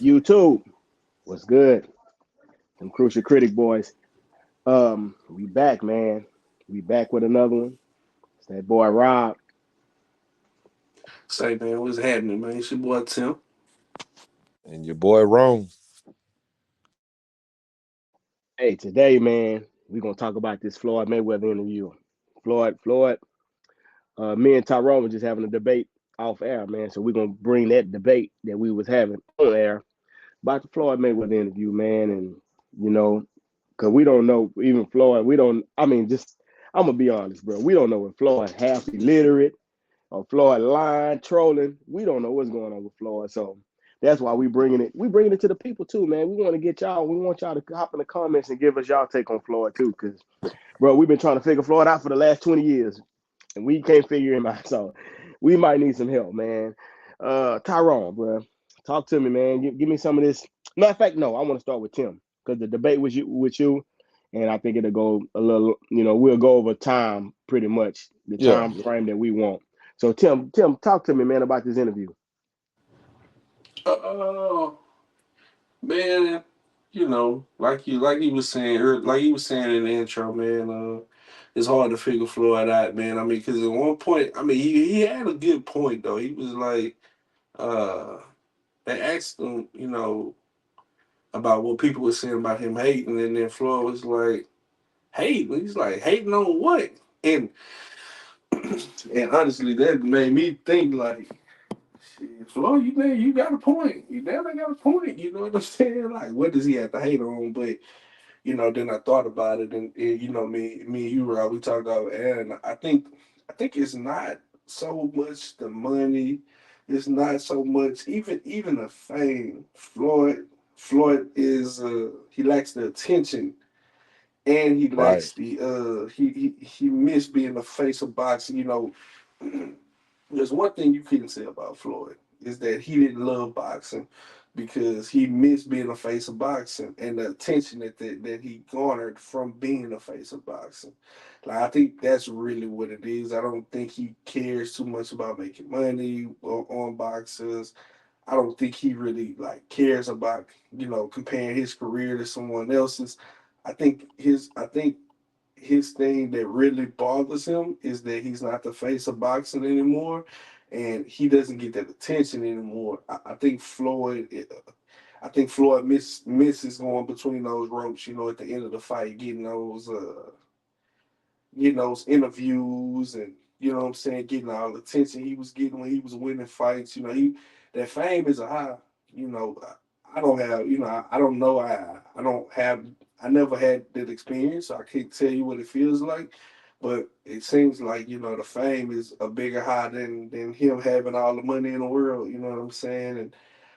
YouTube, what's good? Them Crucial Critic boys. We back, man. We back with another one. It's that boy Rob. Say, man, what's happening, man? It's your boy Tim. And your boy Rome. Hey, today, man, we gonna talk about this Floyd Mayweather interview. Floyd. Me and Tyrone were just having a debate off air, man. So we're gonna bring that debate that we was having on air about the Floyd Mayweather interview, man. And you know, cause we don't know even Floyd. We don't. I mean, just I'm gonna be honest, bro. We don't know if Floyd half illiterate or Floyd lying, trolling. We don't know what's going on with Floyd. So that's why we bringing it. We bringing it to the people too, man. We want to get y'all. We want y'all to hop in the comments and give us y'all take on Floyd too, because bro, we've been trying to figure Floyd out for the last 20 years, and we can't figure him out. So we might need some help, man. Tyrone, bro, talk to me, man. Give me some of this. Matter of fact, no, I want to start with Tim because the debate was you, and I think it'll go a little. We'll go over time pretty much the Yeah. time frame that we want. So Tim, talk to me, man, about this interview. Uh, man, like he was saying, like he was saying in the intro, man. It's hard to figure Floyd out, man. I mean, because at one point, I mean, he had a good point though. He was like, uh, they asked him, about what people were saying about him hating, and then Floyd was like, hating. He's like, hating on what? And and honestly, that made me think like. Shit, Flo, you got a point. You definitely got a point. You know what I'm saying? Like, what does he have to hate on? But then I thought about it, and me and you, Rob, we talked about it, and I think it's not so much the money. It's not so much even the fame. Floyd is he lacks the attention, and he Right. lacks the he missed being the face of boxing. There's one thing you couldn't say about Floyd is that he didn't love boxing because he missed being a face of boxing and the attention that he garnered from being a face of boxing. Like I think that's really what it is. I don't think he cares too much about making money on boxers. I don't think he really like cares about comparing his career to someone else's. I think his thing that really bothers him is that he's not the face of boxing anymore, and he doesn't get that attention anymore. I think Floyd misses going between those ropes. At the end of the fight, getting those interviews, and what I'm saying, getting all the attention he was getting when he was winning fights. That fame is a high. You know, I don't have. I don't know. I don't have. I never had that experience, so I can't tell you what it feels like. But it seems like the fame is a bigger high than him having all the money in the world. You know what I'm saying? And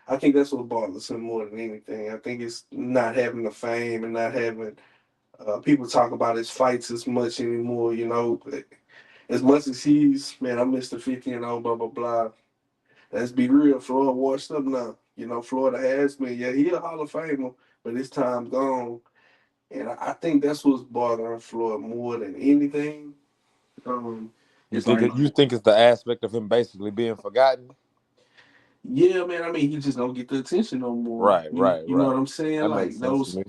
I think that's what bothers him more than anything. I think it's not having the fame and not having people talk about his fights as much anymore. As much as I'm Mr. 50 and all blah blah blah. Let's be real, Floyd washed up now. Florida has been, yeah, he a Hall of Famer, but his time's gone. And I think that's what's bothering Floyd more than anything. Um, You it's think like, you think it's the aspect of him basically being forgotten? yeah, man. I mean, he just don't get the attention no more. Right, right, You know what right. I'm saying? That makes Like sense to those me.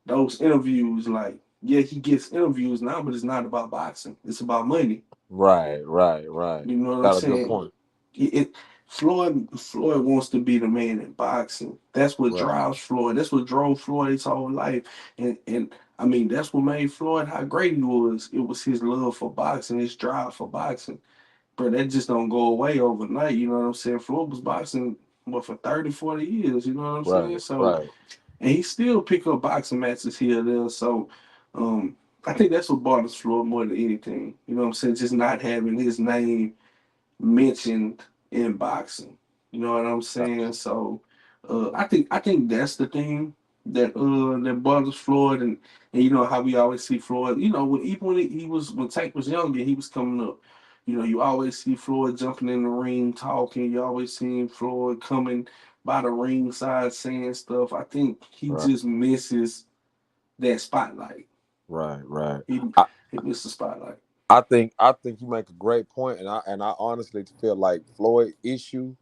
those interviews, like yeah, he gets interviews now, but it's not about boxing. It's about money. Right, right, right. You know what I'm Got a good saying? point. It Floyd wants to be the man in boxing. That's what Right. drives Floyd. That's what drove Floyd his whole life. And I mean that's what made Floyd how great he was. It was his love for boxing, his drive for boxing. But that just don't go away overnight. You know what I'm saying? Floyd was boxing for 30, 40 years. You know what I'm saying? Right, So right. and he still pick up boxing matches here and there. So I think that's what bothers Floyd more than anything. You know what I'm saying? Just not having his name mentioned in boxing. You know what I'm saying? So I think that's the thing that bothers Floyd, and how we always see Floyd. Even when when Tank was younger, he was coming up. You always see Floyd jumping in the ring, talking. You always see Floyd coming by the ringside saying stuff. I think he Right, just misses that spotlight. right, right. He I, he missed the spotlight. I think you make a great point, and I honestly feel like Floyd issue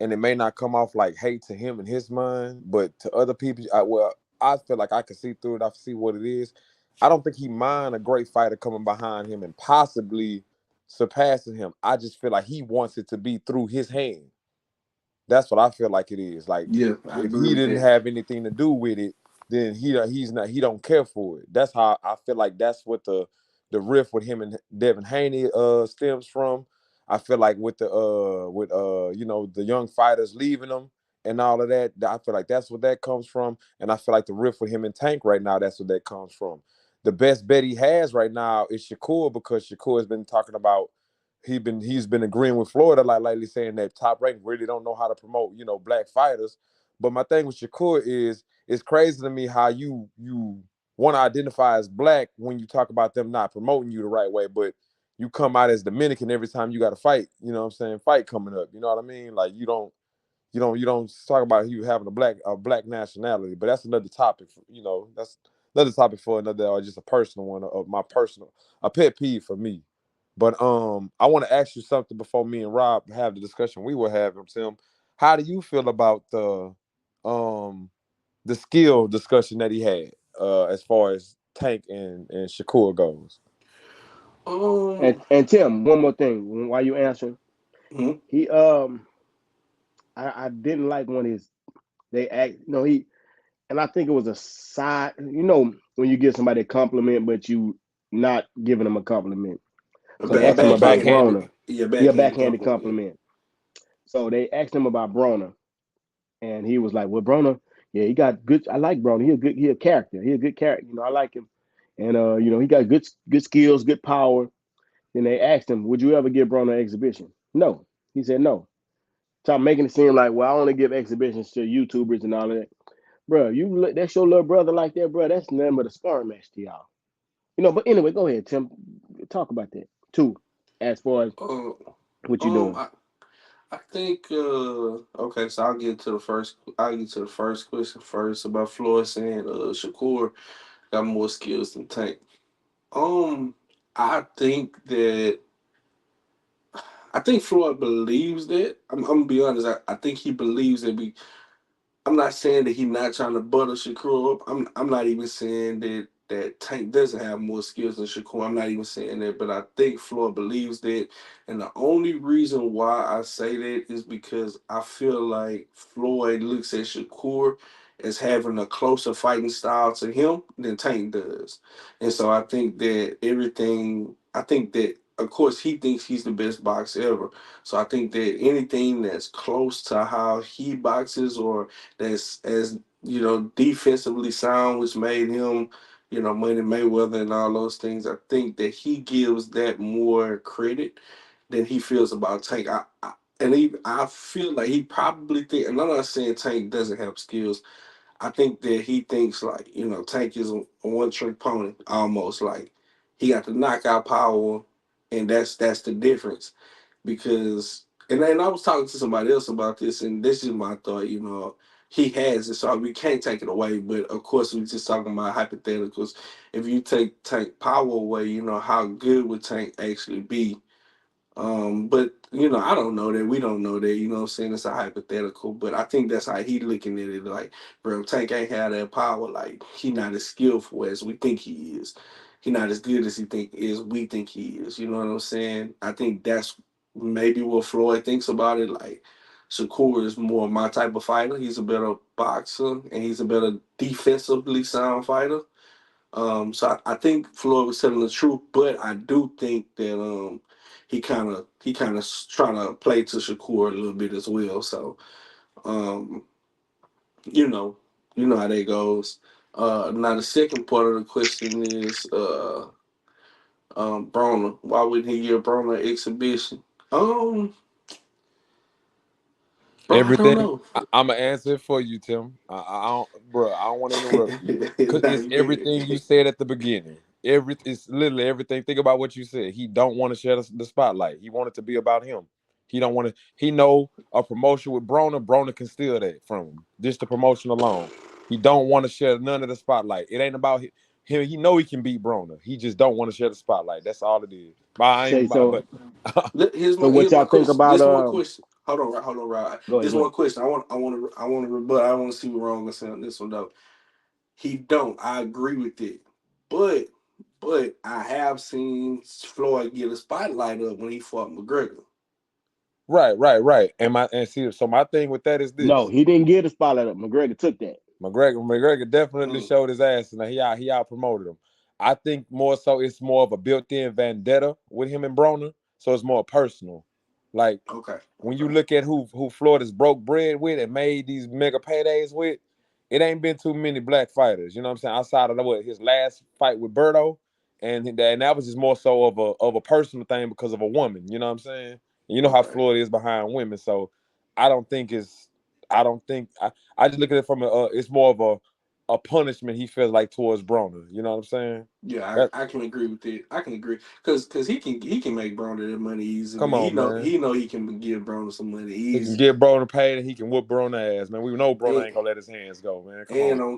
and it may not come off like hate to him in his mind, but to other people, I feel like I can see through it. I see what it is. I don't think he mind a great fighter coming behind him and possibly surpassing him. I just feel like he wants it to be through his hand. That's what I feel like it is. Like Yeah, I if agree he with didn't that. have anything to do with it, then he don't care for it. That's how I feel like that's what the rift with him and Devin Haney stems from. I feel like with the young fighters leaving him and all of that, I feel like that's what that comes from. And I feel like the rift with him and Tank right now, that's what that comes from. The best bet he has right now is Shakur, because Shakur has been talking about he's been agreeing with Florida, like lately, saying that Top Rank really don't know how to promote, black fighters. But my thing with Shakur is, it's crazy to me how you want to identify as black when you talk about them not promoting you the right way, but you come out as Dominican every time you got a fight. You know what I'm saying? Fight coming up. You know what I mean? Like you don't talk about you having a black nationality, but that's another topic. That's another topic for another, or just a personal one of my personal a pet peeve for me. But I want to ask you something before me and Rob have the discussion we were having, Tim. How do you feel about um the skill discussion that he had as far as Tank and Shakur goes? Um, And Tim, one more thing while you answering, mhm. he I didn't like when they act he and I think it was a side when you give somebody a compliment but you not giving them a compliment. So they A asked him about backhanded, Broner. yeah, He a backhanded backhanded compliment. Yeah. compliment. So they asked him about Broner, and he was like, "Well, Broner, yeah, he got good. I like Broner. He a character. He a good character. I like him, and he got good skills, good power." Then they asked him, "Would you ever give Broner an exhibition?" No, he said no. Stop making it seem like, well, I only give exhibitions to YouTubers and all of that, bro. That's your little brother like that, bro. That's nothing but a sparring match to y'all. But anyway, go ahead, Tim. Talk about that too, as far as Uh, what you um, doing. I, I think okay, so I'll get to the first question first about Floyd saying Shakur got more skills than Tank. Um, I think that I think Floyd believes that. I'm gonna be honest. I think he believes that. I'm not saying that he's not trying to butter Shakur up. I'm not even saying that Tank doesn't have more skills than Shakur. I'm not even saying that, but I think Floyd believes that. And the only reason why I say that is because I feel like Floyd looks at Shakur as having a closer fighting style to him than Tank does. And so I think that of course he thinks he's the best boxer ever. So I think that anything that's close to how he boxes, or that's as defensively sound, which made him Money Mayweather and all those things. I think that he gives that more credit than he feels about Tank. I feel like he probably think, and I'm not saying Tank doesn't have skills. I think that he thinks like Tank is a one trick pony almost, like he got the knockout power, and that's the difference because and then I was talking to somebody else about this, and this is my thought. He has it, so we can't take it away. But of course, we're just talking about hypotheticals. If you take Tank power away, how good would Tank actually be? But I don't know that. We don't know that. You know what I'm saying? It's a hypothetical, but I think that's how he looking at it. Like, bro, Tank ain't had that power. Like, he not as skillful as we think he is. He not as good as we think he is. You know what I'm saying? I think that's maybe what Floyd thinks about it. Like, Shakur is more my type of fighter. He's a better boxer and he's a better defensively sound fighter. So I think Floyd was telling the truth, but I do think that he kind of trying to play to Shakur a little bit as well. So um, you know how that goes. Now the second part of the question is Broner. Why wouldn't he give Broner an exhibition? Bro, I don't Everything. know. I'm gonna answer it for you, Tim. I don't, bro. I don't want to interrupt you because Nah, it's you everything you good. said at the beginning. It's literally everything. Think about what you said. He don't want to share the spotlight. He wanted to be about him. He don't want to. He know a promotion with Broner. Broner can steal that from him. Just the promotion alone. He don't want to share none of the spotlight. It ain't about him. He know he can beat Broner. He just don't want to share the spotlight. That's all it is. But I Say ain't. so. But Here's So my what here's my y'all think question. about This one question. Hold on, Rod. Go ahead, This go one ahead. question. I want to rebut. I want to see what wrong gonna say on this one though. He don't. I agree with it, but I have seen Floyd get a spotlight up when he fought McGregor. Right. And see, so my thing with that is No, this. he didn't get the spotlight up. McGregor took that. McGregor definitely Mm, showed his ass, and he out promoted him. I think more so it's more of a built-in vendetta with him and Broner, so it's more personal. Like okay, when you okay. look at who Florida's broke bread with and made these mega paydays with, it ain't been too many black fighters. You know what I'm saying? Outside of what his last fight with Berto, and that was just more so of a personal thing because of a woman. You know what I'm saying? And you know how Okay. Florida is behind women, so I don't think it's. I don't think I just look at it from it's more of a punishment he feels like towards Broner. You know what I'm saying? Yeah, That I can agree with it. I can agree because he can make Broner that money easily. come on, man. He know he can give Broner some money He can easy. get Broner paid and he can whoop Broner ass, man. We know Broner And ain't gonna let his hands go, man. Come on. on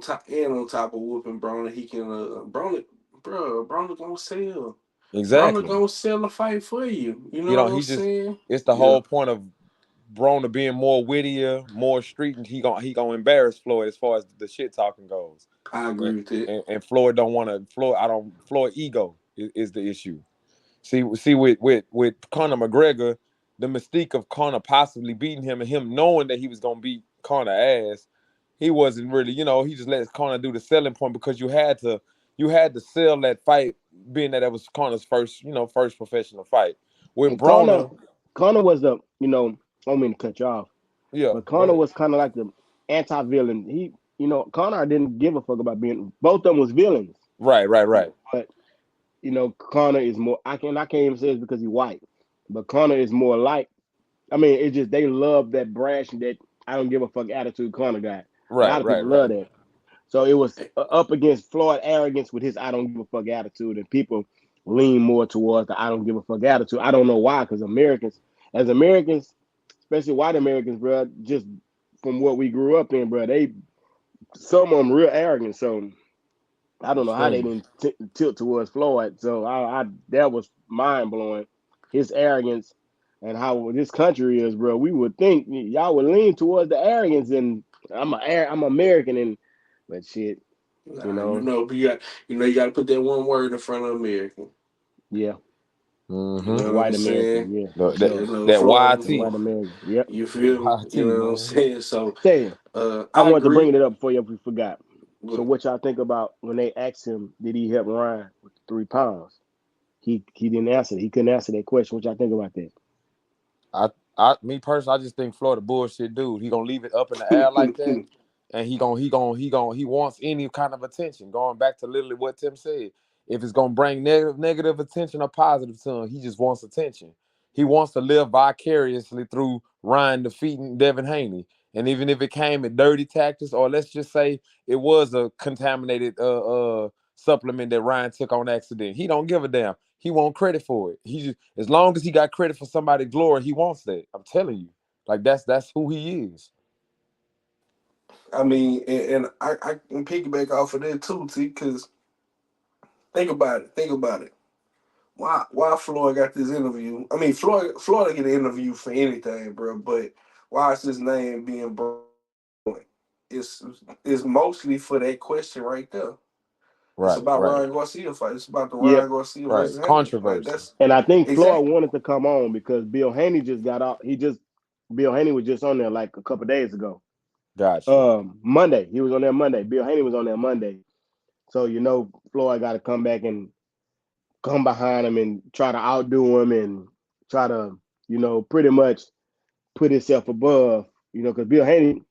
top of whooping Broner, he can Broner gonna sell. Broner Exactly. gonna sell a fight for you. You He know what don't. I'm He just. saying? It's the Yeah, whole point of Broner being more wittier, more street, and he gonna embarrass Floyd as far as the shit talking goes. I And, agree with it. and Floyd don't want to. Floyd, I don't. Floyd ego is the issue. See with Conor McGregor, the mystique of Conor possibly beating him and him knowing that he was gonna beat Conor ass, he wasn't really, he just let Conor do the selling point because you had to sell that fight, being that was Conor's first professional fight. With And Connor, Broner, Connor was the, I don't mean to cut you off, yeah, but go Connor ahead. was kind of like the anti-villain. Connor didn't give a fuck about being. Both of them was villains, Right. but Connor is more. I can't even say it's because he's white, but Connor is more like. I mean, it's just they love that brash and that I don't give a fuck attitude Connor got. A lot Right, of right, people right. love that. So it was up against Floyd arrogance with his I don't give a fuck attitude, and people lean more towards the I don't give a fuck attitude. I don't know why, because as Americans, especially white Americans, bro, just from what we grew up in, bro, some of them real arrogant. So I don't know how they Extremely. didn't tilt towards Floyd. So I that was mind blowing. His arrogance and how this country is, bro. We would think y'all would lean towards the arrogance, and I'm American, and but shit, you Nah, know, you got to put that one word in front of American. yeah, You Mm-hmm. know what I'm white American, saying? yeah, for That sure, that Florida, YT. white American, yep. you feel me? You YT, know what I'm man. saying? So, Say, I I wanted to bring agree. it up for you if we forgot. So But what y'all think about when they asked him, did he help Ryan with the 3 pounds? He didn't answer. He couldn't answer that question. What y'all think about I, me personally, I just think Florida bullshit dude. He gonna leave it up in the air like that, that? and he wants any kind of attention. Going back to literally what Tim said, if it's gonna bring negative attention or positive to him, he just wants attention. He wants to live vicariously through Ryan defeating Devin Haney, and even if it came at dirty tactics, or let's just say it was a contaminated supplement that Ryan took on accident, he don't give a damn. He want credit for it. He just, as long as he got credit for somebody's glory, he wants that. I'm telling you, like that's who he is. I mean, and I can piggyback off of that too, T. Because think about it. Think about it. Why Floyd got this interview? I mean, Floyd get an interview for anything, bro. But why is his name being brought? It's it's mostly for that question right there. It's Right, about right, Ryan Garcia fight. It's about the Yep. Ryan Garcia right. versus Haney. Like Controversy. that's And I think Floyd exactly. wanted to come on because Bill Haney just got out. Bill Haney was just on there like a couple days ago. Got you. Monday. He was on there Monday. Bill Haney was on there Monday. So Floyd got to come back and come behind him and try to outdo him and try to pretty much put himself above. Because Bill Haney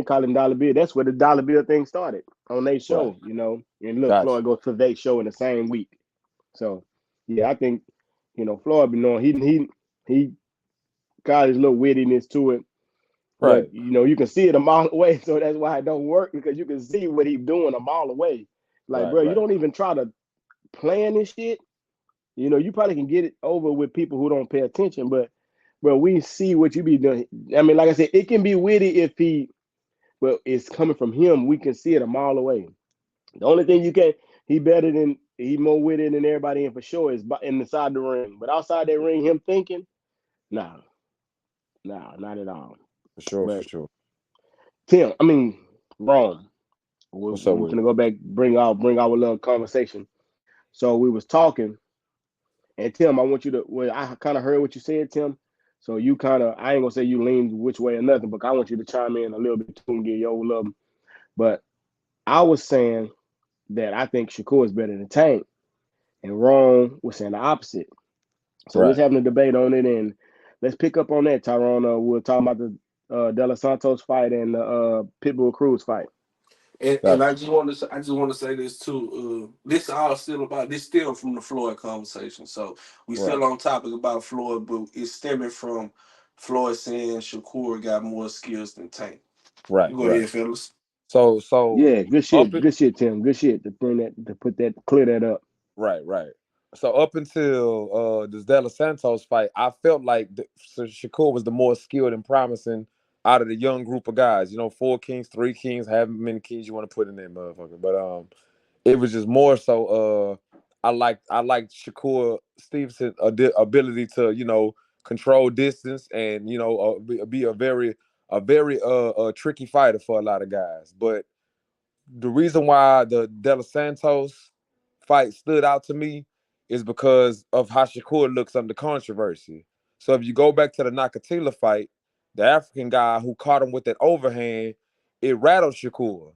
called him Dollar Bill. That's where the Dollar Bill thing started on their Right. show. And look, Got you. Floyd goes to their show in the same week. So yeah, I think Floyd be knowing he got his little wittiness to it, but Right. you can see it a mile away. So that's why it don't work because you can see what he's doing a mile away. Like, Right. bro, you Right. don't even try to plan this shit. You probably can get it over with people who don't pay attention, but we see what you be doing. I mean, like I said, it can be witty but it's coming from him. We can see it a mile away. The only thing you can, he more witty than everybody in for sure is in the side of the ring. But outside that ring, him thinking, nah. Nah, not at all. For sure, for But sure. Rome. What's up We with it? gonna go back, bring our little conversation. So we was talking, and Tim, I want you to. Well, I kind of heard what you said, Tim. So you kind of, I ain't gonna say you leaned which way or nothing, but I want you to chime in a little bit too and get your love. But I was saying that I think Shakur is better than Tank, and Ron was saying the opposite. So we was Right. having a debate on it, and let's pick up on that, Tyrone. We're talking about the De Los Santos fight and the Pitbull Cruz fight. And Gotcha. I just want to say this too. This all still about this still from the Floyd conversation. So we Right. still on topic about Floyd, but it's stemming from Floyd saying Shakur got more skills than Tank. Right. You go Right. ahead, fellas. So Yeah, up it. good shit, Tim, good shit to bring that to put that clear that up. Right. Right. So up until this De Los Santos fight, I felt like Shakur was the more skilled and promising out of the young group of guys. You know, 4 kings, 3 kings, however many kings you want to put in there, motherfucker. But it was just more so. I like Shakur Stevenson's ability to control distance and be a very tricky fighter for a lot of guys. But the reason why the De Los Santos fight stood out to me is because of how Shakur looks under controversy. So if you go back to the Nakatila fight, the African guy who caught him with that overhand, it rattled Shakur.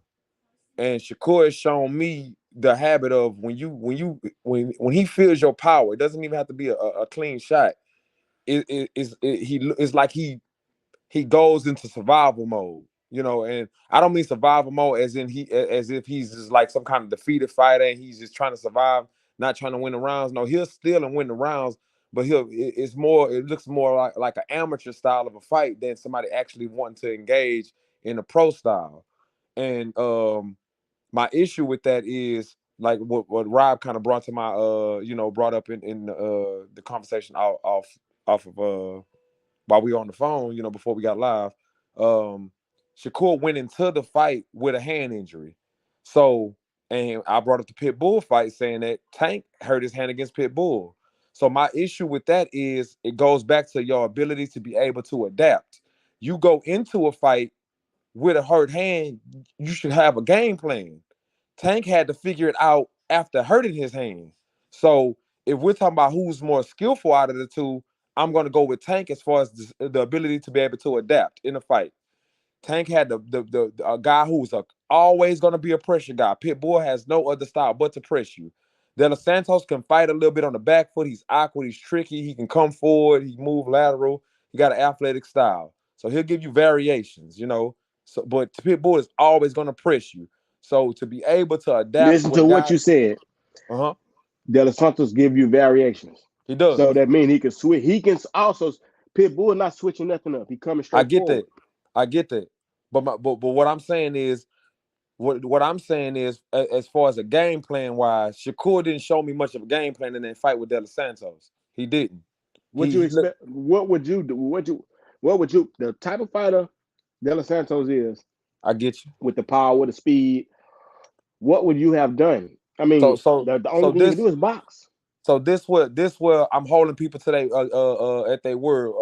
And Shakur has shown me the habit of when he feels your power, it doesn't even have to be a clean shot. It's like he goes into survival mode, and I don't mean survival mode as in as if he's just like some kind of defeated fighter and he's just trying to survive, not trying to win the rounds. No, he'll steal and win the rounds, but it looks more like an amateur style of a fight than somebody actually wanting to engage in a pro style. And my issue with that is like what Rob kind of brought to my brought up in the conversation off of while we were on the phone, before we got live. um Shakur went into the fight with a hand injury. So, and I brought up the Pit Bull fight saying that Tank hurt his hand against Pit Bull. So my issue with that is it goes back to your ability to be able to adapt. You go into a fight with a hurt hand, you should have a game plan. Tank had to figure it out after hurting his hand. So if we're talking about who's more skillful out of the two, I'm going to go with Tank as far as the ability to be able to adapt in a fight. Tank had the a guy who's always going to be a pressure guy. Pitbull has no other style but to press you. De Los Santos can fight a little bit on the back foot. He's awkward. He's tricky. He can come forward. He move lateral. He got an athletic style. So he'll give you variations. So, but Pitbull is always going to press you. So to be able to adapt Listen with to a what guy, you said. uh-huh, De Los Santos give you variations, he so does. that means he can switch. He can also Pitbull not switching nothing up. He coming I straight get that. forward. I get that. But what I'm saying is what I'm saying is, as far as a game plan wise, Shakur didn't show me much of a game plan in that fight with De Los Santos. He didn't. What you He looked. expect? What would you do? What would you? The type of fighter De Los Santos is, I get you. with the power, with the speed. What would you have done? I So mean, so the only so thing you can this do is box. So this where I'm holding people today at their word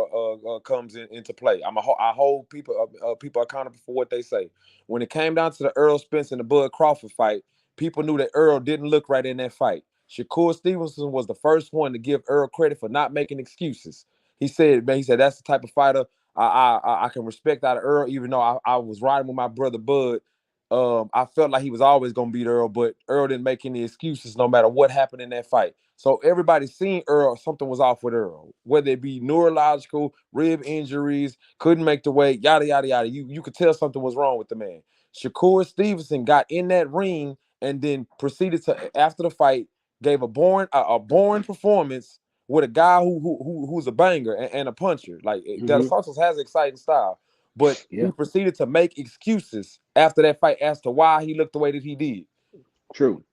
comes into play. I hold people accountable for what they say. When it came down to the Earl Spence and the Bud Crawford fight, people knew that Earl didn't look right in that fight. Shakur Stevenson was the first one to give Earl credit for not making excuses. He said that's the type of fighter I can respect out of Earl, even though I was riding with my brother Bud. I felt like he was always gonna beat Earl, but Earl didn't make any excuses no matter what happened in that fight. So everybody seen Earl, something was off with Earl, whether it be neurological, rib injuries, couldn't make the weight, yada yada yada. You could tell something was wrong with the man. Shakur Stevenson got in that ring and then proceeded to, after the fight, gave a boring performance with a guy who's a banger and a puncher. Like De Los Hmm. Santos has an exciting style, but he Yeah, proceeded to make excuses after that fight as to why he looked the way that he did. true.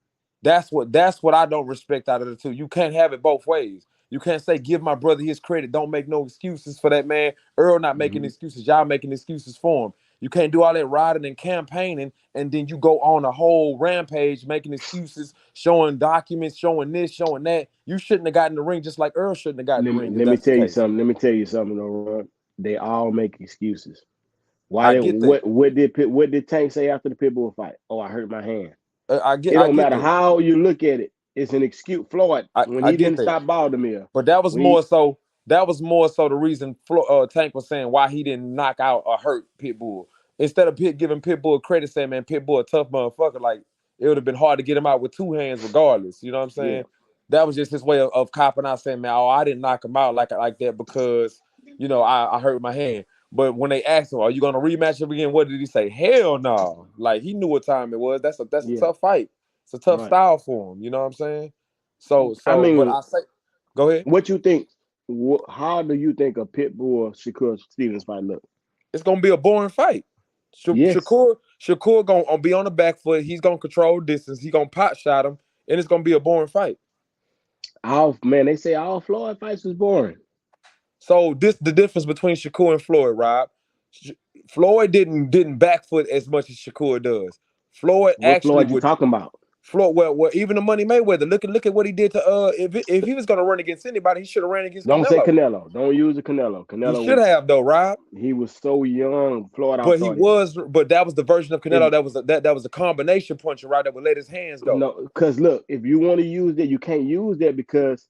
That's what I don't respect out of the two. You can't have it both ways. You can't say give my brother his credit. Don't make no excuses for that man. Earl not making Hmm. excuses. Y'all making excuses for him. You can't do all that riding and campaigning and then you go on a whole rampage making excuses, showing documents, showing this, showing that. You shouldn't have gotten in the ring just like Earl shouldn't have gotten in the ring if Let me that's the tell you case. something. Let me tell you something, though, Ron. They all make excuses. Why I did get that. what did Tank say after the Pitbull fight? Oh, I hurt my hand. It I don't get matter that. how you look at it. It's an excuse. Floyd, when I he get didn't that. stop Baltimore, But that was when more he so. That was more so the reason Tank was saying why he didn't knock out or hurt Pitbull. Instead of giving Pitbull credit, saying, "Man, Pitbull a tough motherfucker," like it would have been hard to get him out with two hands, regardless. You know what I'm yeah, saying? That was just his way of copping out, saying, "Man, oh, I didn't knock him out like that because I hurt my hand." But when they asked him, "Are you gonna rematch him again?" What did he say? Hell no! Like he knew what time it was. That's a yeah, tough fight. It's a tough right. style for him. You know what I'm saying? I But mean, I say, go ahead. what you think? How do you think a Pitbull Shakur Stevens fight look? It's gonna be a boring fight. Yes. Shakur gonna be on the back foot. He's gonna control distance. He's gonna pot shot him, and it's gonna be a boring fight. All man, they say all Floyd fights is boring. So this the difference between Shakur and Floyd, Rob. Floyd didn't back foot as much as Shakur does. Floyd What actually Floyd you would talking about? Floyd well even the Money Mayweather. Look at what he did to if he was gonna run against anybody, he should have ran against Don't say Canelo. Canelo. Don't use the Canelo. He Canelo should was have though, Rob. he was so young. Floyd But outstarted him. that was the version of If Canelo that was a combination puncher, right? That would let his hands go. no, because look, if you want to use that, you can't use that because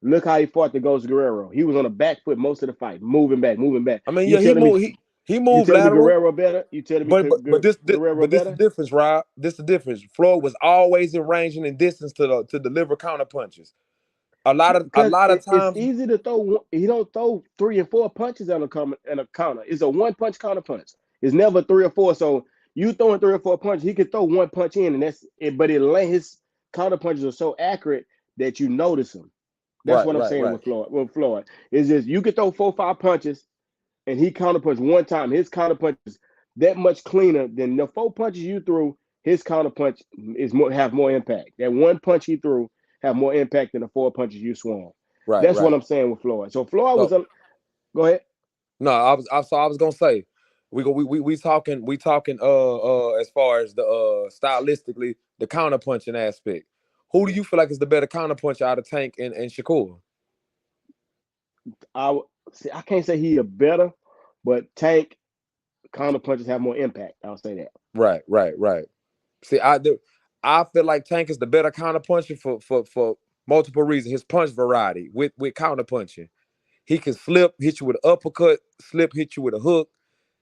look how he fought the Ghost Guerrero. He was on the back foot most of the fight, moving back, moving back. I mean, You yeah, telling me he you moved telling me lateral, Guerrero better? You telling me Guerrero but this the better? difference, Rob. This the difference. Floyd was always in range and in distance to deliver counter punches. A Because lot of it's times, easy to throw. He don't throw 3 and 4 punches on a counter. It's a one punch counter punch. It's never 3 or 4. So you throwing 3 or 4 punches, he could throw one punch in, and that's it. But his counter punches are so accurate that you notice them. That's what I'm saying right. with Floyd. With Floyd, is just you could throw 4 or 5 punches, and he counterpunch one time. His counterpunch is that much cleaner than the 4 punches you threw. His counterpunch is have more impact. That one punch he threw have more impact than the 4 punches you swung. That's what Right. I'm saying with Floyd. So Floyd was So a go ahead. no, I was gonna say we talking as far as the stylistically the counter punching aspect. Who do Yeah, you feel like is the better counter puncher out of Tank and Shakur? I see. I can't say he a better, but Tank counterpunches have more impact. I'll say that. Right. See, I feel like Tank is the better counter puncher for multiple reasons. His punch variety with counter punching, he can slip, hit you with an uppercut, slip, hit you with a hook,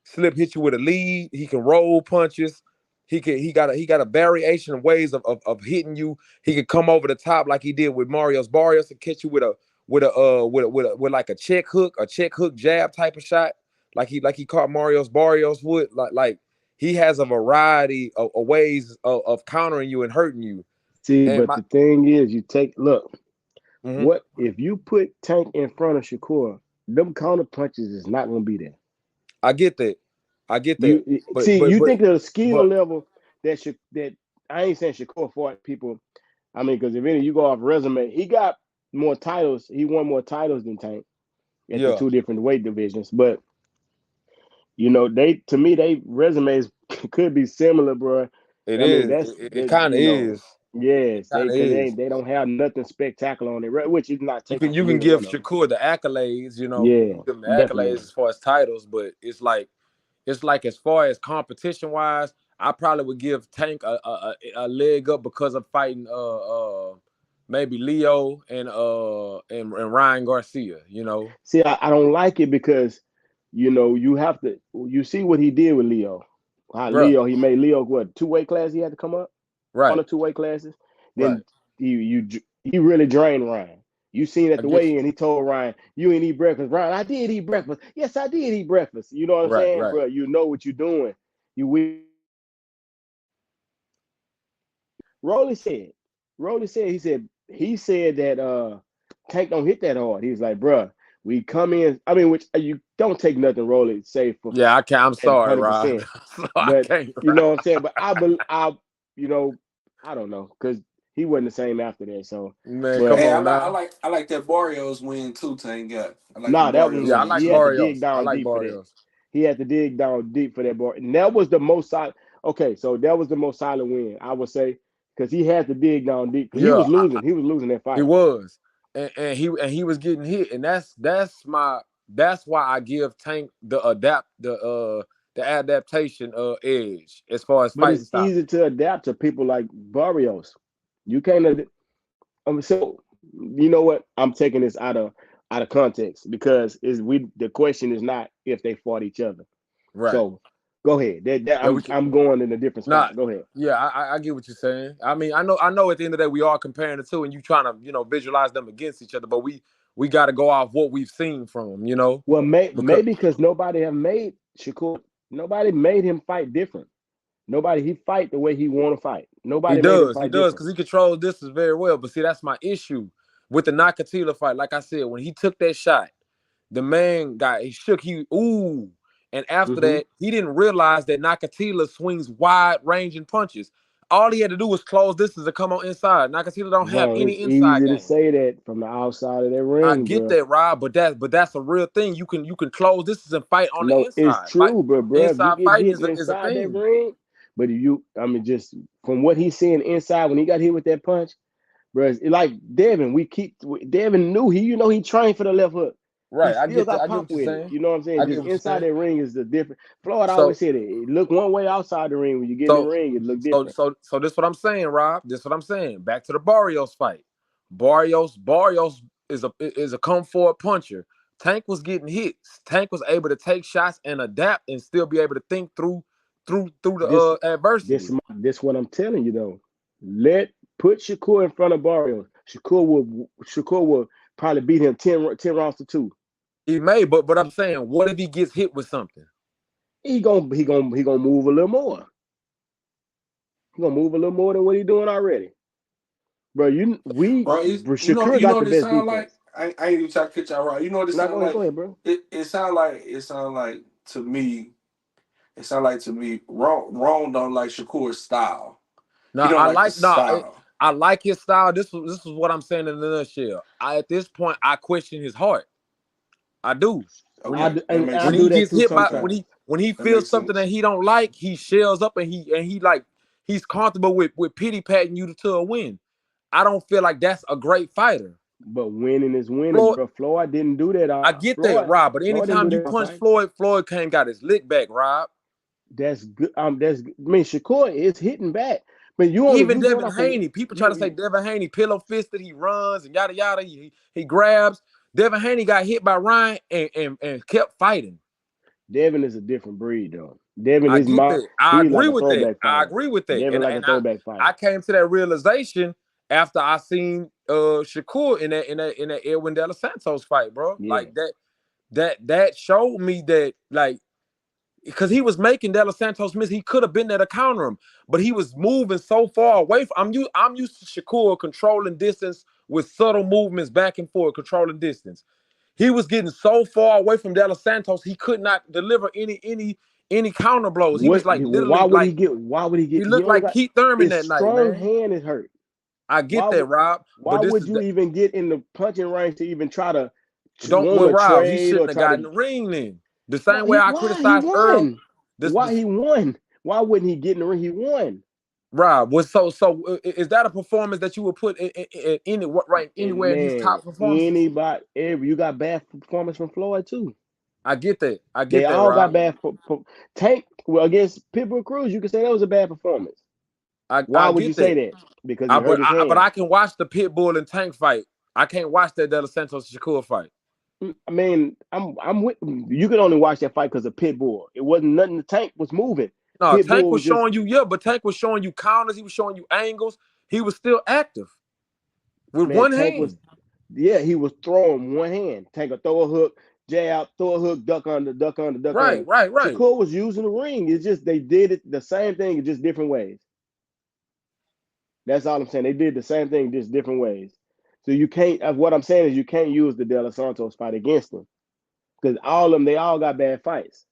slip, hit you with a lead. He can roll punches. He got a variation of ways of hitting you. He could come over the top like he did with Mario's Barrios and catch you with like a check hook jab type of shot, like he caught Mario's Barrios would like he has a variety of ways of countering you and hurting you. See, And but my the thing is, you take look. mhm, What if you put Tank in front of Shakur? Them counter punches is not going to be there. I get that, I get that, You but see, but you but think of the skill but level that I ain't saying Shakur fought people. I mean, because if any you go off resume, he got more titles. He won more titles than Tank at the yeah, two different weight divisions. But they to me they resumes could be similar, bro. it I mean, is. that's It that kind of is. It yes, kind they of because is. they don't have nothing spectacular on it, which is not taken You from can either give one of them. Shakur the accolades, you can Yeah, give him the accolades definitely. as far as titles, but it's like as far as competition wise, I probably would give Tank a leg up because of fighting maybe Leo and Ryan Garcia, See, I don't like it because you have to you see what he did with Leo. How Bruh. Leo he made Leo what 2 weight class he had to come up one Right, or 2 weight classes. right. Then he really drained Ryan. You seen I at the get weigh you. in, he told Ryan, "You ain't eat breakfast." Ryan, I did eat breakfast. Yes, I did eat breakfast. You know what I'm saying, Right. bro? You know what you're doing. Rolly said, he said that Tank don't hit that hard. He was like, bruh, we come in. I mean, which you don't take nothing Rolly say for Yeah, I can't. I'm at sorry, Rob. 100%. So I But can't. you know what I'm saying. But you know, I don't know because he wasn't the same after that. So, Man, but come Hey, on now. I like that Barrios win too. Tank got. I like the nah, that Barrios Yeah, I one win like he too. had to dig Barrios. I down like deep for that. Barrios. He had to dig down deep for that bar, and that was the most solid. Okay, so that was the most solid win I would say because he had to dig down deep because he Yeah, was losing. He was losing that he fight. was, and he was getting hit, and that's that's why I give Tank the adaptation edge as far as But fighting it's style. easy to adapt to people like Barrios. You can't. So you know what? I'm taking this out of context because is we the question is not if they fought each other. Right. So go ahead. Yeah, we can. I'm going in a different Nah, spot. Go ahead. yeah, I get what you're saying. I mean, I know. At the end of the day, we are comparing the two, and you trying to visualize them against each other. But we got to go off what we've seen from them. Well, Because maybe because nobody have made Shakur. Nobody made him fight different. Nobody he fight the way he want to fight. Nobody made him he fight does, different. because he controls distance very well. But see, that's my issue with the Nakatila fight. Like I said, when he took that shot, the man he shook, and after Mm-hmm. that, he didn't realize that Nakatila swings wide ranging punches. All he had to do was close distance and come on inside. Nakatila don't have Bro, any it's inside easy to game. say that from the outside of that I ring, get bro. that, Rob, but that's a real thing. You can close distance and fight on the No, it's inside. true, but bro, if you Inside get fighting hit is a inside that thing. ring, but if you, I mean, just from what he's seeing inside when he got hit with that punch, bro, it's like Devin. Devin knew he trained for the left hook. He Right. I still get that. got I get pop what you're with it. saying. You know what I'm saying? I get Just what you're inside saying. that ring is the different. Floyd So always said it look one way outside the ring. When you get in the so ring, it look so different. so so this is what I'm saying, Rob. This is what I'm saying. Back to the Barrios fight. Barrios is a come forward puncher. Tank was getting hits. Tank was able to take shots and adapt and still be able to think through the This adversity. this what I'm telling you though. Put Shakur in front of Barrios. Shakur will probably beat him 10 rounds to 2. He may, but I'm saying, what if he gets hit with something? He gonna move a little more. He gonna move a little more than what he doing already, bro. Bro, Shakur you know got the what it best sound like? defense. I ain't even trying to catch y'all right. You know what it Now sound go like? ahead, bro. It sound like to me, wrong don't like Shakur's style. He Now don't like the style. I like his style. This is what I'm saying in a nutshell. At this point, I question his heart. I do. When he Okay, that And makes I when do he sense. that gets too hit by sometimes. when he That feels makes something that sense. he don't like, he shells up and he like he's comfortable with pity patting you to a win. I don't feel like that's a great fighter. But winning is winning, Floyd, bro. Floyd didn't do that. I get that, Rob, but Floyd didn't do anytime you that punch fight. Floyd came got his lick back, Rob. That's good. I mean, Shakur is hitting back, but Even you going Devin off of Haney, people try to say you. Devin Haney pillow fisted, he runs and yada yada, he grabs. Devin Haney got hit by Ryan and kept fighting. Devin is a different breed, though. Devin, I his get mind, that. I he like agree a with that. throwback I fighter. agree with that. Devin And like a and throwback I fighter. came to that realization after I seen Shakur in that Edwin De Los Santos fight, bro. Yeah. Like that showed me that, like, because he was making De Los Santos miss. He could have been there to counter him, but he was moving so far away from. I'm used to Shakur controlling distance with subtle movements back and forth, controlling distance. He was getting so far away from De Los Santos, he could not deliver any counter blows. He was like Why literally would he like get? Why would he he get? He looked only like got Keith Thurman his that night, strong man. hand is hurt. I Why get that, would Rob, Why but this would is you even get in the punching range to even try to don't want well, to Rob. He trade or shouldn't have try gotten to? the ring then. The Why same way I he criticized Earl. won? Why This he won? Why wouldn't he get in the ring? He won. Rob was is that a performance that you would put in any right And anywhere in these man, top performances? you got bad performance from Floyd too. I get that. I They get that, all got Rob. bad. Tank against Pitbull Cruz, you can say that was a bad performance. I Why would you get say that. that? Because he hurt But his but hand. I can watch the Pitbull and Tank fight. I can't watch that De Los Santos Shakur fight. I mean, I'm with you. Can only watch that fight because of Pitbull. It wasn't nothing. The Tank was moving. No, Tank Pitbull was was just showing you, yeah, but Tank was showing you counters. He was showing you angles. He was still active with man. one Tank was hand. he was throwing one hand. Tank would throw a hook, jab, throw a hook, duck under, duck under, duck Right, under. right, right. Shakur was using the ring. It's just they did it the same thing in just different ways. That's all I'm saying. They did the same thing, just different ways. So you can't. What I'm saying is you can't use the De Los Santos fight against them because all of them they all got bad fights.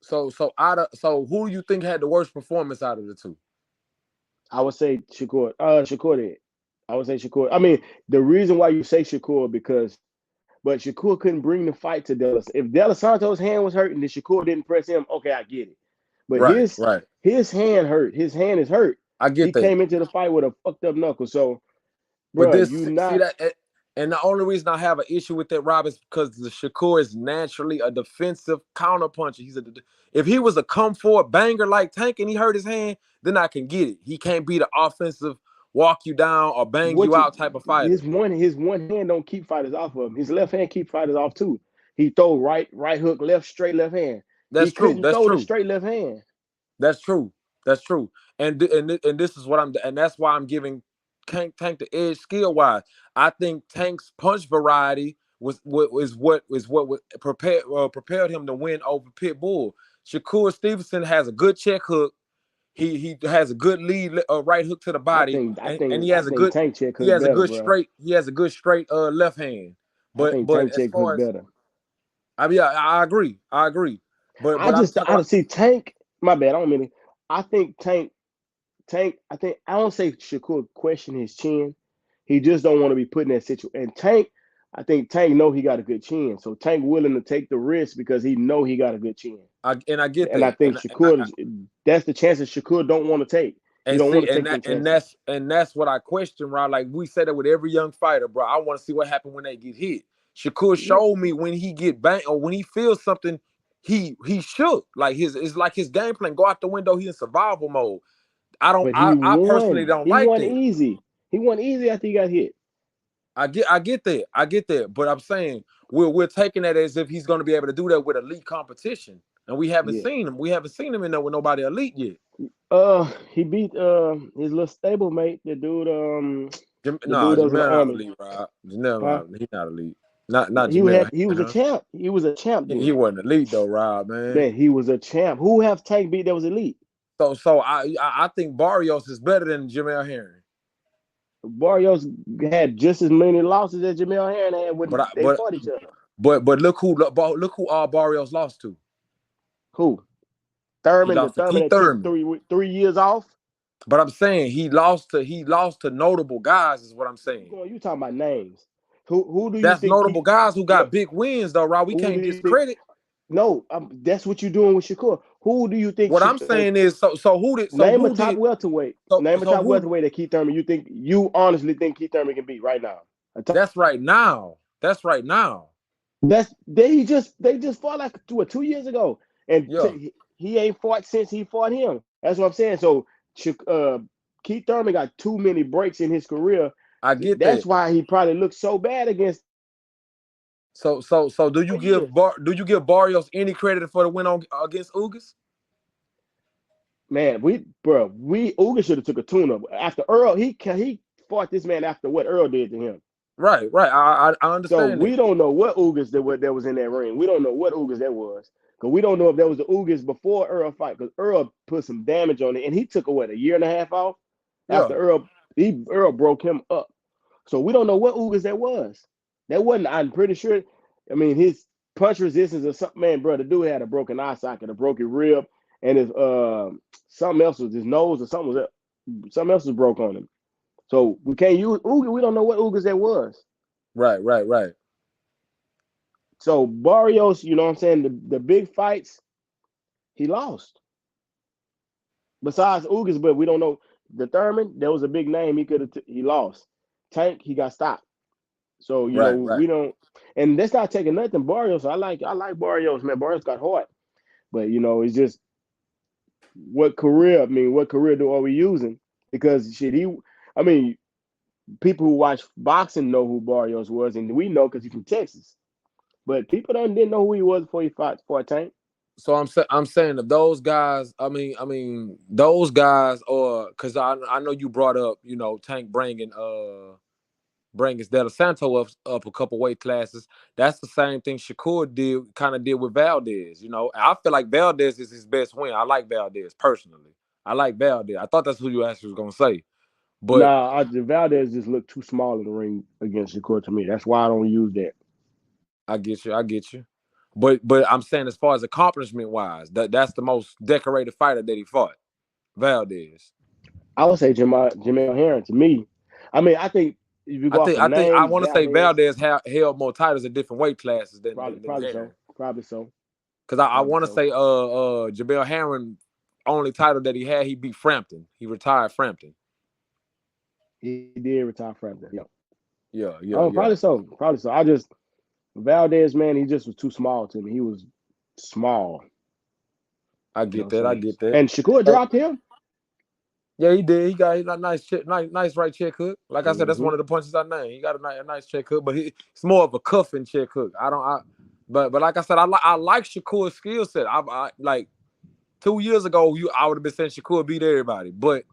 So who do you think had the worst performance out of the two? I would say Shakur. Shakur did. I would say Shakur. I mean, the reason why you say Shakur but Shakur couldn't bring the fight to De La. If De Los Santos' hand was hurt and then Shakur didn't press him, okay, I get it. But Right, right. his hand hurt. His hand is hurt. I He get that. came into the fight with a fucked up knuckle. So, But bro, this you see not. that And the only reason I have an issue with that, Rob, is because the Shakur is naturally a defensive counterpuncher. If he was a come forward banger like Tank and he hurt his hand, then I can get it. He can't be the offensive walk you down or bang What you you out type of fighter. his one hand don't keep fighters off of him. His left hand keep fighters off too. He throw right hook, left straight left hand. He That's true. couldn't That's throw the true. straight left hand. That's true. That's true. And this is what and that's why I'm giving Tank the edge skill wise. I think Tank's punch variety was what prepared him to win over Pitbull. Shakur Stevenson has a good check hook. He has a good lead right hook to the I body, think I and think he I has a think good Tank check hook better, bro. straight left hand. I But think but Tank as check hook far as better. I mean, I agree. I agree. I But I'm just telling I see Tank. My bad. I don't mean it. I think Tank. I don't say Shakur question his chin. He just don't want to be put in that situation. And Tank, I think Tank know he got a good chin, so Tank willing to take the risk because he know he got a good chin. I get And I that. think Shakur, that's the chances Shakur don't want to take. He And don't want see, to take them and chances. that's what I question, Rod. Like we say that with every young fighter, bro. I want to see what happened when they get hit. Shakur Yeah, showed me when he get banged or when he feels something, he shook. Like it's like his game plan go out the window. He in survival mode. but he I personally won. don't He like won that. easy. He won easy after he got hit. I get that. I get that. But I'm saying we're taking that as if he's going to be able to do that with elite competition, and we haven't Yeah. seen him. We haven't seen him in there with nobody elite yet. He beat his little stable mate, the Nah, dude that was in the Jamel not army. elite, Rob. Jamel Huh? not, he's not elite. Not Jamel He was a Herring. champ. He was a champ He then. wasn't elite though, Rob, man. Man, he was a champ. Who have Tank beat that was elite? So I think Barrios is better than Jamel Herring. Barrios had just as many losses as Jamel Herring had But when I, they fought each other. but look who all Barrios lost to. Who? He Thurman, the lost to Thurman Keith that took Thurman. 3 years off. But I'm saying he lost to notable guys, is what I'm saying. You talking about names? Who do you That's think notable Keith? guys who No, got big wins though, Rob. We who do can't you think? discredit. No, that's what you're doing with Shakur. Who do you think? What I'm saying is Name a top welterweight. Name a so top who welterweight that Keith Thurman. You honestly think Keith Thurman can beat right now? that's right now. That's right now. They just fought like 2 years ago, and Yeah, he ain't fought since he fought him. That's what I'm saying. So Keith Thurman got too many breaks in his career. I get That's that. why he probably looked so bad against So do you 4 years. give Barrios any credit for the win on against Ugas? Man, Uga should have took a tune-up after Earl. He fought this man after what Earl did to him. Right. I So understand we that. don't know what Ugas that was in that ring. We don't know what Ugas that was. Because we don't know if that was the Ugas before Earl fight. Because Earl put some damage on it. And he took a year and a half off Yeah, after Earl broke him up. So we don't know what Ugas that was. That wasn't, I'm pretty sure. I mean, his punch resistance or something, man, bro, the dude had a broken eye socket, a broken rib, and his something else was his nose or something else was broke on him. So we can't use Ugas. We don't know what Ugas that was. right. So Barrios, you know what I'm saying? The big fights, he lost. Besides Ugas, but we don't know. The Thurman, that was a big name. He lost. Tank, he got stopped. So Right. we don't, and that's not taking nothing. Barrios, I like Barrios, man. Barrios got hard, but it's just what career? I mean, what career are we using? Because I mean, people who watch boxing know who Barrios was, and we know because he's from Texas. But people didn't know who he was before he fought for a Tank. So I'm saying if those guys, I mean those guys, or because I know you brought up, Tank bringing De La Santo up a couple weight classes. That's the same thing Shakur did with Valdez. I feel like Valdez is his best win. I like Valdez personally. I like Valdez. I thought that's who you actually was gonna say, but Nah, Valdez just looked too small in the ring against Shakur to me. That's why I don't use that. I get you. But I'm saying as far as accomplishment wise, that's the most decorated fighter that he fought, Valdez. I would say Jamel Herring to me. I mean, I think if you I go off think of I think I names, want to say Valdez Valdez held more titles in different weight classes than probably than, than probably so, Herring. probably so, Because I probably want to so. say Jamel Herring only title that he had, he beat Frampton. He retired Frampton. He did retire Frampton. Yeah. Yeah, yeah, Oh, yeah. probably so. Probably so. Valdez, man, he just was too small to me. He was small. I You know get what I'm that. I saying? get that. And Shakur Hey, dropped him. yeah, he did. He got a nice check, nice right check hook. Like I said, that's Mm-hmm. one of the punches I named. He got a nice check hook, but it's more of a cuffing check hook. But like I said, I like Shakur's skill set. I like 2 years ago, I would have been saying Shakur beat everybody, but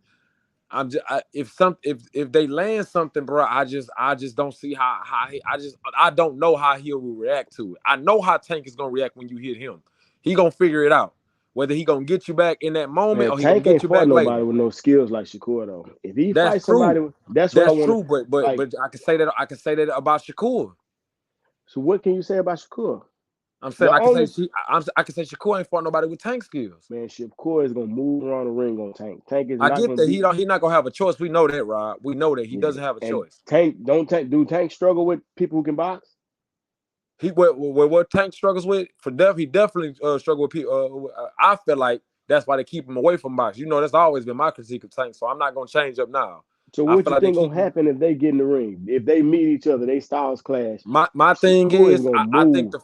if they land something, bro, I just don't see I don't know how he'll react to it. I know how Tank is gonna react when you hit him. He gonna figure it out. Whether he gonna get you back in that moment Man, or he gonna Tank get ain't you fought back later. nobody with no skills like Shakur though. If he That's fights true. somebody, that's what I That's want to true. But like. I can say that about Shakur. So what can you say about Shakur? I'm saying The only I can say Shakur ain't fought nobody with Tank skills. man, Shakur is gonna move around the ring on Tank. Tank is I not get gonna that beat. he not gonna have a choice. We know that, Rob. We know that he Yeah. doesn't have a And choice. Tank struggle with people who can box? He what Tank struggles with he definitely struggle with people. I feel like that's why they keep him away from boxing. You know, that's always been my critique of Tank, so I'm not gonna change up now. So I what feel you like they think keep gonna him. happen if they get in the ring? If they meet each other, they styles clash. My thing Shakur is is, gonna I think move. the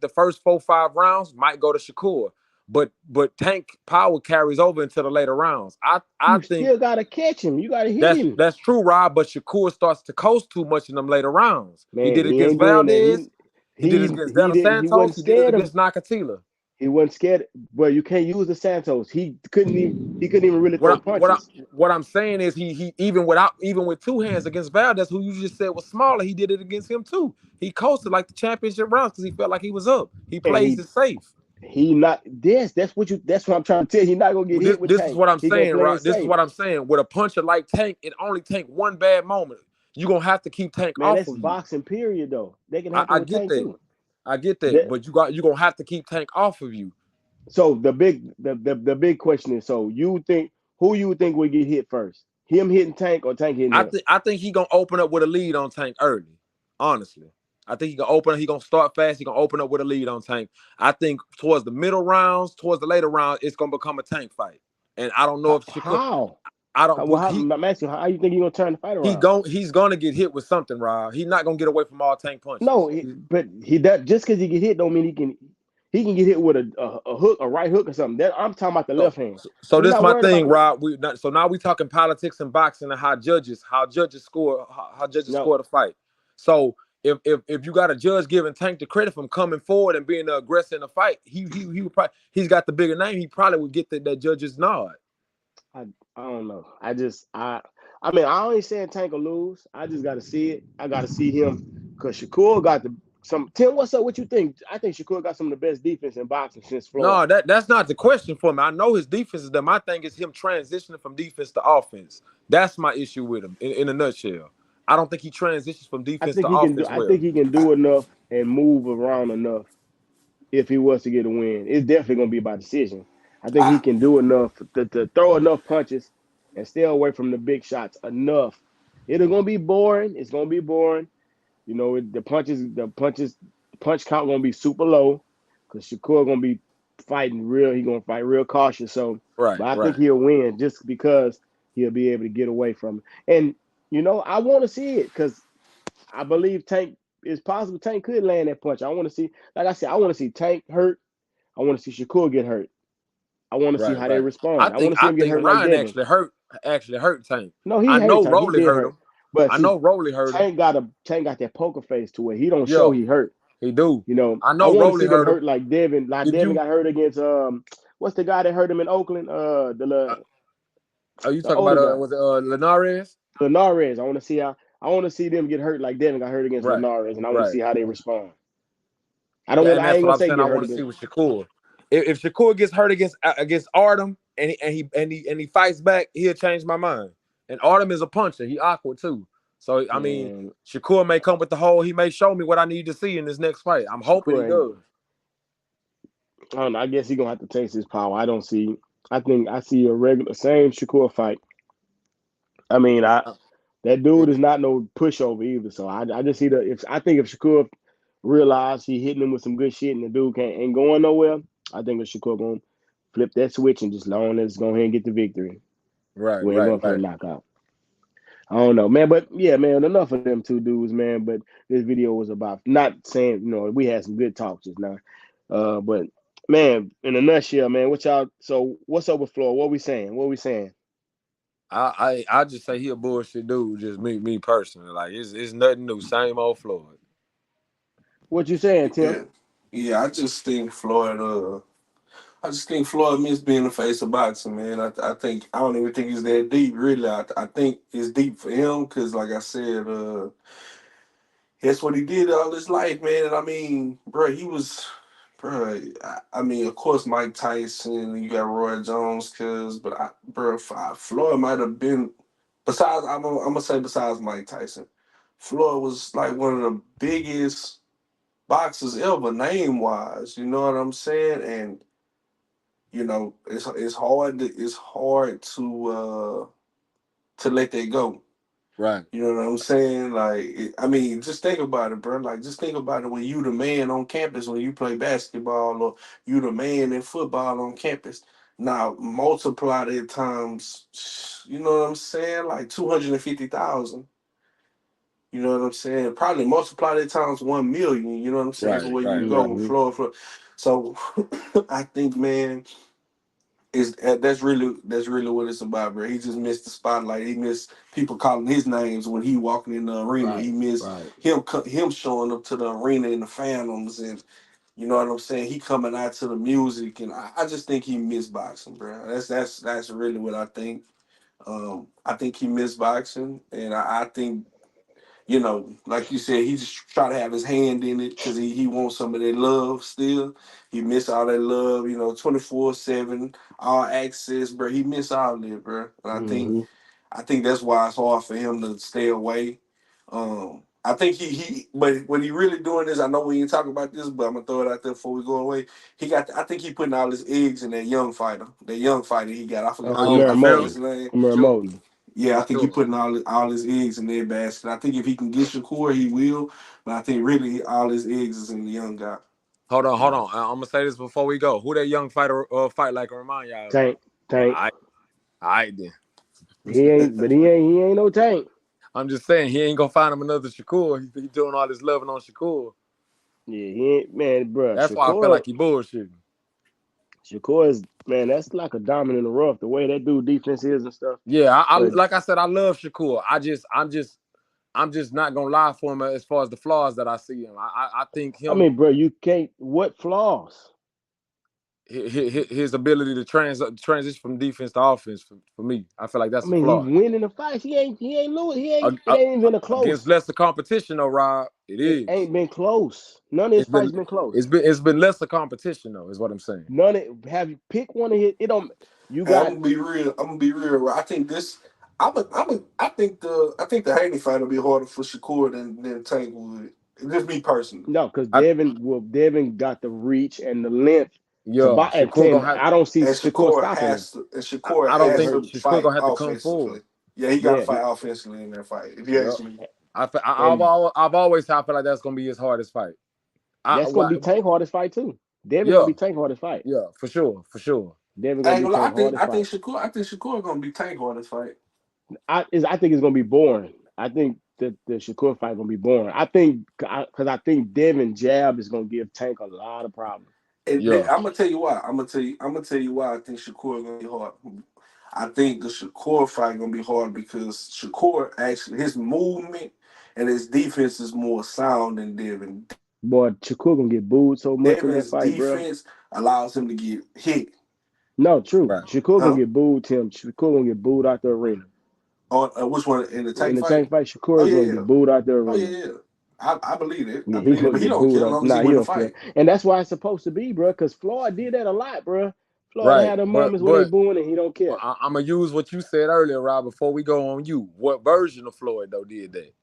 first 4-5 rounds might go to Shakur, but Tank power carries over into the later rounds. I You think still gotta catch him. You gotta hit him. that's true, Rob. But Shakur starts to coast too much in them later rounds. He Man, did it he against ain't doing that. Valdez. He did it against Dana He Santos. wasn't He did it scared of against Nakatila. he wasn't scared. Well, you can't use the Santos. He couldn't even really What throw I, what I, punches. what I'm saying is he even with two hands against Valdez, who you just said was smaller, he did it against him too. He coasted like the championship rounds because he felt like he was up. He And plays it safe. he not this. That's what I'm trying to tell you. He's not gonna get Well, hit with this is Tank. what I'm He gonna saying, play right? it This is safe. what I'm saying. With a puncher like Tank, it only take one bad moment. You're gonna have to keep Tank Man, off that's of you. boxing period though. That can happen I with get Tank that. too. I get that. That, But you're gonna have to keep Tank off of you. so the big question is, so you think who you think would get hit first? Him hitting Tank or Tank hitting him? I think he gonna open up with a lead on Tank early. Honestly, I think he gonna open. He gonna start fast. He gonna open up with a lead on Tank. I think towards the middle rounds, towards the later rounds, it's gonna become a Tank fight. And I don't know if Shakur. How? I don't. I'm asking you, how you think he's gonna turn the fight around? He's gonna get hit with something, Rob. He's not gonna get away from all Tank punches. No, but he does just because he get hit don't mean he can get hit with a hook, a right hook or something. That I'm talking about the So, left hand. so We're this is not my worried thing, about Rob. So now we talking politics and boxing and how judges score how judges no. score the fight. So if you got a judge giving Tank the credit from coming forward and being the aggressor in the fight, he would probably, he's got the bigger name. He probably would get that judge's nod. I don't know. I mean I ain't saying Tank will lose. I just gotta see it. I gotta see him because Shakur got Tim, what's up? What you think? I think Shakur got some of the best defense in boxing since Floyd. No, that's not the question for me. I know his defense is there. My thing is him transitioning from defense to offense. That's my issue with him in a nutshell. I don't think he transitions from defense to offense I think well. he can do enough and move around enough if he was to get a win. It's definitely gonna be by decision. I think he can do enough to throw enough punches and stay away from the big shots enough. It's gonna be boring. It's gonna be boring. You know, the punch count gonna be super low because Shakur gonna be fighting real. He gonna fight real cautious. So, Right, but I think right. he'll win just because he'll be able to get away from it. And I want to see it because I believe Tank is possible. Tank could land that punch. I want to see, like I said, I want to see Tank hurt. I want to see Shakur get hurt. I want to see Right, how they right. I respond. I want think to see him get hurt like Ryan Devin. actually hurt Tank. No, he I hurt know Tank. He Rolly did hurt hurt. him. But I see, know Rolly hurt him. Tank got that poker face to where he don't show Yeah, he hurt. he do. I I know want to Rolly see them hurt him. hurt like Devin. Like Did Devin you? got hurt against what's the guy that hurt him in Oakland? Uh, are you The talking older about guy, was it Linares? Linares. I want to see them get hurt like Devin got hurt against Right, Linares, and I want to right. see how they respond. And I that's ain't what gonna I'm say saying. I get hurt want to see against. with Shakur. If Shakur gets hurt against Artem and he fights back, he'll change my mind. And Artem is a puncher. He awkward too. So I mean, Man, Shakur may come with the whole. He may show me what I need to see in this next fight. I'm hoping he Shakur ain't. does. I don't know. I guess he gonna have to taste his power. I don't see. I think I see a regular same Shakur fight. I mean, that dude is not no pushover either. So I just see I think if Shakur realized he hitting him with some good shit and the dude ain't going nowhere, I think if Shakur gonna flip that switch and just let's go ahead and get the victory. Right, We ain't right, going for the right. knockout. I don't know, man. But yeah, man, enough of them two dudes, man. But this video was about not saying, we had some good talks just now. But man, in a nutshell, man, what y'all so what's up with Floyd? What we saying? What we saying? I just say he a bullshit dude. Just me personally, like it's nothing new. Same old Floyd. What you saying, Tim? Yeah, yeah. I just think Floyd missed being the face of boxing, man. I think I don't even think it's that deep, really. I think it's deep for him because, like I said, that's what he did all his life, man. And I mean, bro, bro. I mean, of course, Mike Tyson. You got Roy Jones, bro, Floyd might have been. Besides, I'm gonna say besides Mike Tyson, Floyd was like one of the biggest boxers ever, name wise. You know what I'm saying? And it's hard to let that go. Right, You know what I'm saying? I mean, just think about it, bro. Like, just think about it when you the man on campus when you play basketball, or you the man in football on campus. Now multiply that times, you know what I'm saying? Like 250,000. You know what I'm saying? Probably multiply that times 1 million. You know what I'm saying? For right, where you right, go, right. Hmm. floor. So I think, man, that's really what it's about, bro. He just missed the spotlight. He missed people calling his names when he walking in the arena. Right, He missed right. him showing up to the arena in the Phantoms, and you know what I'm saying. He coming out to the music, and I just think he missed boxing, bro. That's really what I think. I think he missed boxing, and I think like you said, he just try to have his hand in it because he wants some of that love still. He miss all that love, 24/7, all access, bro. He miss all that, bro. And Hmm. I think that's why it's hard for him to stay away. I think but what he really doing is, I know we ain't talking about this, but I'm gonna throw it out there before we go away. I think he putting all his eggs in that young fighter he got. Oh, I you forgot feel me? his name. For sure, Moton. Yeah, I for think he sure. putting all his eggs in their basket. I think if he can get Shakur, he will. But I think really all his eggs is in the young guy. Hold Yeah. on. I'm gonna say this before we go. Who that young fighter fight like and remind y'all of? Tank, Tank. All right then. He ain't no Tank. I'm just saying he ain't gonna find him another Shakur. He doing all this loving on Shakur. Yeah, he ain't man, bro. That's why I feel like he bullshitting. Shakur is man. That's like a diamond in the rough. The way that dude defense is and stuff. Yeah, I But like I said, I love Shakur. I'm just not gonna lie for him as far as the flaws that I see him. I think I him mean, bro, you can't. What flaws? his ability to transition from defense to offense for me, I feel like I that's a mean, he flaw. winning the fights. He ain't losing. He ain't. Uh, It uh, ain't even a Against close. lesser competition, though, Rob, it It is. ain't been close. None of his It's been fights been close. it's been lesser competition though, is what I'm saying. None of have you pick one of his. It don't. You And I'm got gonna be real. I'm gonna be real. I think this. I think the Haney fight will be harder for Shakur than Tank would. Just me personally. no, because I Devin got the reach and the length to Yeah, buy and Shakur ten. gonna have. I don't see And Shakur Shakur stopping him. has to. And Shakur I don't That has think hurt. to Shakur fight gonna have to come forward. offensively. Yeah, he got to Yeah, fight offensively in that fight. If you Yeah, ask me. and I've always I feel like that's gonna be his hardest fight. that's gonna Why, be Tank hardest fight too. Devin gonna yeah, be Tank hardest fight. yeah, for sure, for sure. Devin I gonna ain't be gonna lie. Tank hardest fight. I think Shakur gonna be Tank on this fight. I think it's gonna be boring. I think the Shakur fight gonna be boring. I think because I think Devin jab is gonna give Tank a lot of problems. And Yeah, I'm gonna tell you why. I'm gonna tell you why I think Shakur gonna be hard. I think the Shakur fight gonna be hard because Shakur actually his movement and his defense is more sound than Devin. Boy, Shakur gonna get booed so much in that Devin's fight, bro. defense allows him to get hit. No, true. right. Shakur gonna Huh? get booed. Tim Shakur gonna get booed out the arena. On which one in the In tank the fight? Tank fight, Shakur Oh is gonna yeah, get yeah. booed out the Oh yeah, arena. yeah. I believe it. I Yeah, he believe it. gonna But he get don't booed care as out. long as he Nah, he win the don't care, fight. and that's why it's supposed to be, bro. Because Floyd did that a lot, bro. Floyd Right, had the but moments when they but booing and he don't care. I'm gonna use what you said earlier, Rob. Before we go on, what version of Floyd though did that?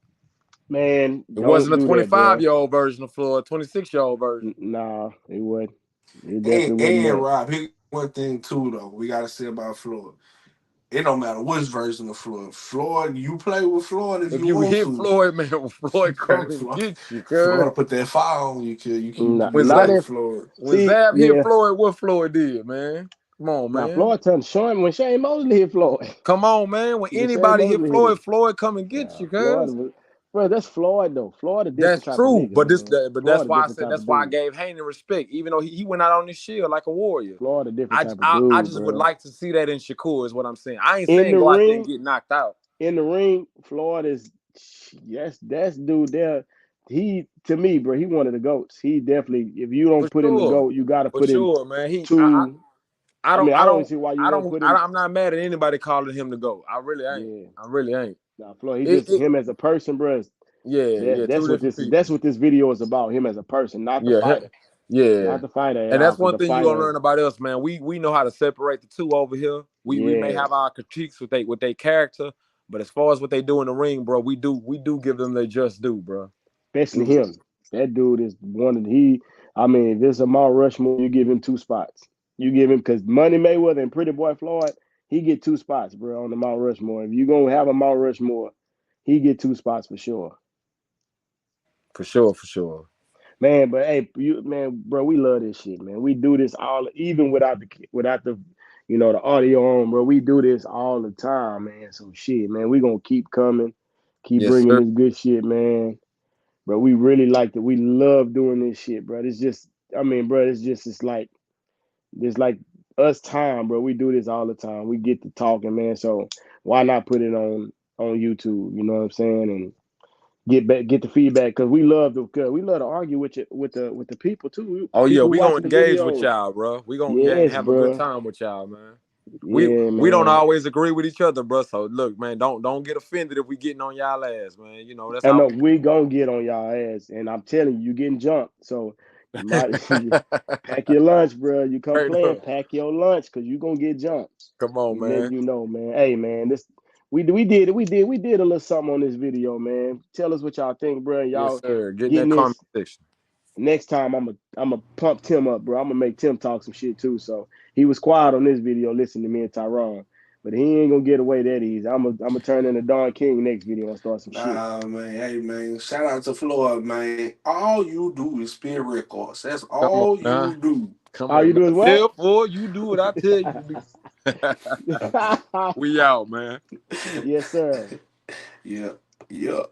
Man, It don't wasn't a do that, bro. 25-year-old version of Floyd, 26-year-old version. Nah, it wasn't. It And definitely wasn't and that. Rob, here's one thing too though. We gotta say about Floyd. It don't matter which version of Floyd. Floyd, you play with Floyd if If you you want hit to. Floyd, man, Floyd come and Floyd, get you, cuz. Floyd put that fire on you, kid. You can Nah, you can When play not Zab, with if. Floyd. when See, Zab hit yeah, Floyd, what Floyd did, man? Come on, Now man. Floyd turned Sean when Shane Mosley hit Floyd. Come on, man. When When Shane anybody hit Mosley hit him. Floyd come and get Yeah, you, Floyd cuz. was, bro, that's Floyd though. Floyd a different That's type of true. nigga, But man. that's Floyd a why I different said type that's of why I dude. gave Haney respect, even though he went out on his shield like a warrior. Floyd a different type of I dude, just would bro. like to see that in Shakur is what I'm saying. I ain't In saying the go out there and ring, get knocked out. Floyd is yes, that's dude there. He to me, bro, he one of the goats. He definitely, if you For don't put in the sure. goat, you got to For put in sure, man. two. I I don't mean, I I don't don't see why you I won't don't put him. I'm not mad at anybody calling him to go. I really ain't. Yeah, I really ain't. nah, Floyd. He It, just it him as a person, bro. yeah, That's two what different this people. that's what this video is about. Him as a person, not the Yeah, fighter, yeah. not the fighter at And all. that's Because one the thing you're gonna fighter, learn about us, man. We know how to separate the two over here. We may yeah, have our critiques with their character, but as far as what they do in the ring, bro, we do give them their just due, bro. especially We do. him. That dude is one of the, he. I mean, if there's a Mount Rushmore, you give him two spots. You give him because Money Mayweather and Pretty Boy Floyd, he get two spots, bro, on the Mount Rushmore. If you gonna have a Mount Rushmore, he get two spots for sure. For sure, for sure. Man, but hey, man, bro, we love this shit, man. We do this all, even without the, the audio on, bro. We do this all the time, man. So shit, man, we gonna keep coming, keep Yes, bringing sir. this good shit, man. Bro, we really like it. We love doing this shit, bro. It's just, I mean, bro, it's like us time, bro. We do this all the time. We get to talking, man. So why not put it on YouTube? You know what I'm saying? And get the feedback because we love to argue with the people too. Oh yeah, People we gonna watching the engage with videos. y'all, bro. We gonna engage and Yes, have a good bro. time with y'all, man. We Yeah, we don't man. always agree with each other, bro. So look, man, don't get offended if we getting on y'all ass, man. You know that's And how no, we we gonna get on y'all ass, and I'm telling you, you getting jumped. So you might pack your lunch, bro. You come straight playing, up. pack your lunch, cause you gonna get jumped. Come on, We letting man. you know, man. Hey, man, this we did a little something on this video, man. Tell us what y'all think, bro. Yes, Y'all sir. Get in getting that comment this. section. Next time I'm a pump Tim up, bro. I'm gonna make Tim talk some shit too. So he was quiet on this video, listening to me and Tyrone. But he ain't gonna get away that easy. I'm gonna turn into Don King next video and start some shit. Nah, man. Hey, man. Shout out to Floyd, man. All you do is spin records. That's Come on, all now. you do. Come All on, you man. do is what? Therefore, you do what I tell you to do. We out, man. Yes, sir. Yeah. Yeah.